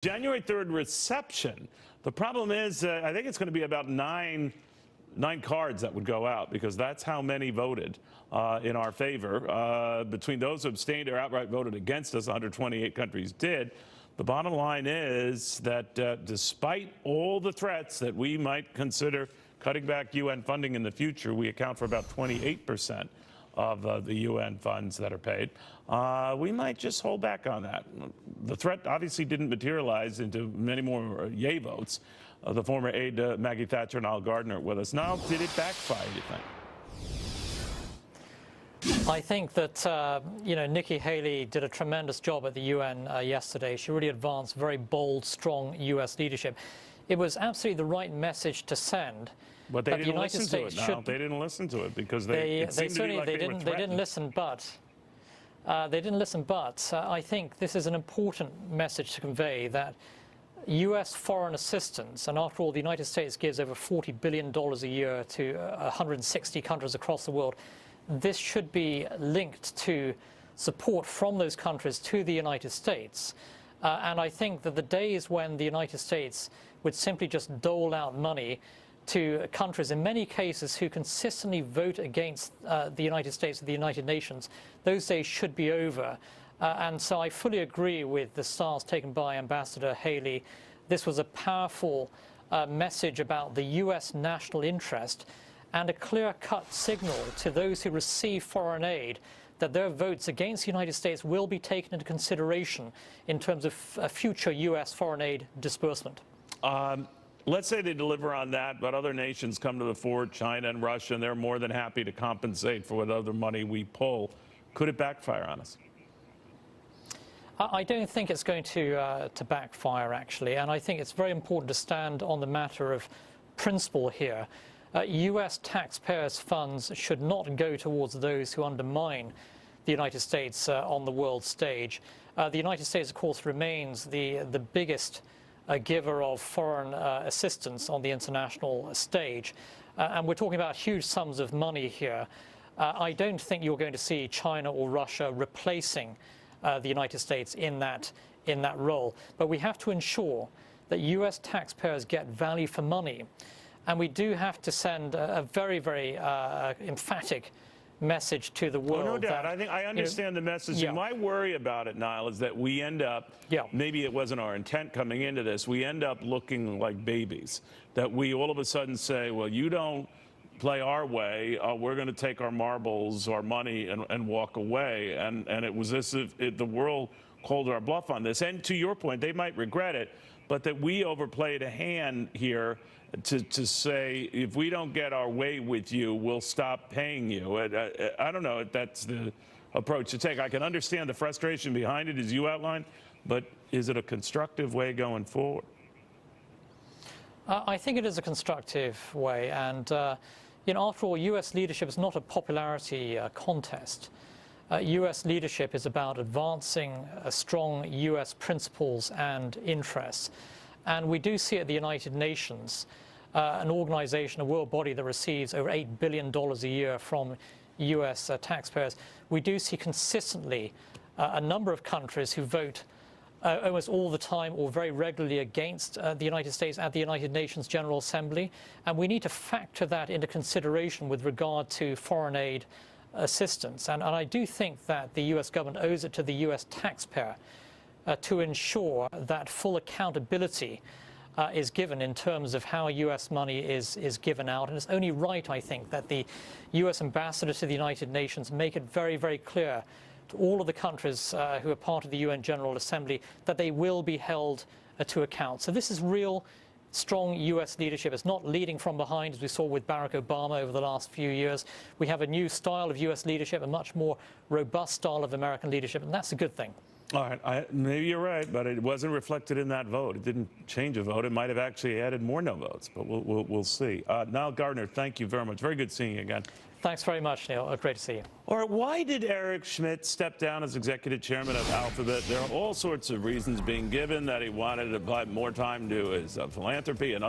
January 3rd reception. The problem is, I think it's going to be about nine cards that would go out, because that's how many voted in our favor. Between those who abstained or outright voted against us, 128 countries did. The bottom line is that despite all the threats that we might consider cutting back UN funding in the future, we account for about 28% of the UN funds that are paid. We might just hold back on that. The threat obviously didn't materialize into many more yay votes. The former aide to Maggie Thatcher and Nile Gardiner with us. Now, did it backfire, do you think? I think that, Nikki Haley did a tremendous job at the UN yesterday. She really advanced very bold, strong U.S. leadership. It was absolutely the right message to send. But they didn't listen to it now. They didn't listen to it because they didn't listen. But I think this is an important message to convey, that U.S. foreign assistance, and after all, the United States gives over $40 billion a year to 160 countries across the world. This should be linked to support from those countries to the United States. And I think that the days when the United States would simply just dole out money to countries, in many cases, who consistently vote against the United States or the United Nations, those days should be over. And so I fully agree with the stance taken by Ambassador Haley. This was a powerful message about the U.S. national interest and a clear-cut signal to those who receive foreign aid that their votes against the United States will be taken into consideration in terms of future U.S. foreign aid disbursement. Let's say they deliver on that, but other nations come to the fore, China and Russia, and they're more than happy to compensate for whatever money we pull. Could it backfire on us? I don't think it's going to backfire, actually, and I think it's very important to stand on the matter of principle here. U.S. taxpayers' funds should not go towards those who undermine the United States on the world stage. The United States, of course, remains the biggest giver of foreign assistance on the international stage. And we're talking about huge sums of money here. I don't think you're going to see China or Russia replacing the United States in that role. But we have to ensure that U.S. taxpayers get value for money. And we do have to send a very, very emphatic message to the world. Oh, no doubt. I think I understand the message. Yeah. My worry about it, Niall, is that we end up, maybe it wasn't our intent coming into this, we end up looking like babies. That we all of a sudden say, well, you don't play our way, we're going to take our marbles, our money, and walk away. And it was this, the world called our bluff on this. And to your point, they might regret it, but that we overplayed a hand here to say, if we don't get our way with you, we'll stop paying you. I don't know if that's the approach to take. I can understand the frustration behind it, as you outlined, but is it a constructive way going forward? I think it is a constructive way, and after all, U.S. leadership is not a popularity contest. U.S. leadership is about advancing strong U.S. principles and interests. And we do see at the United Nations, an organization, a world body that receives over $8 billion a year from U.S. taxpayers, we do see consistently a number of countries who vote almost all the time or very regularly against the United States at the United Nations General Assembly. And we need to factor that into consideration with regard to foreign aid assistance. And I do think that the U.S. government owes it to the U.S. taxpayer to ensure that full accountability is given in terms of how U.S. money is given out. And it's only right, I think, that the U.S. ambassador to the United Nations make it very, very clear to all of the countries who are part of the UN General Assembly that they will be held to account. So this is real, strong U.S. leadership. It's not leading from behind, as we saw with Barack Obama over the last few years. We have a new style of U.S. leadership, a much more robust style of American leadership, and that's a good thing. All right, maybe you're right, but it wasn't reflected in that vote. It didn't change a vote. It might have actually added more no votes, but we'll see. Nile Gardiner, thank you very much. Very good seeing you again. Thanks very much, Neil. Great to see you. All right, why did Eric Schmidt step down as executive chairman of Alphabet? There are all sorts of reasons being given, that he wanted to apply more time to his philanthropy and other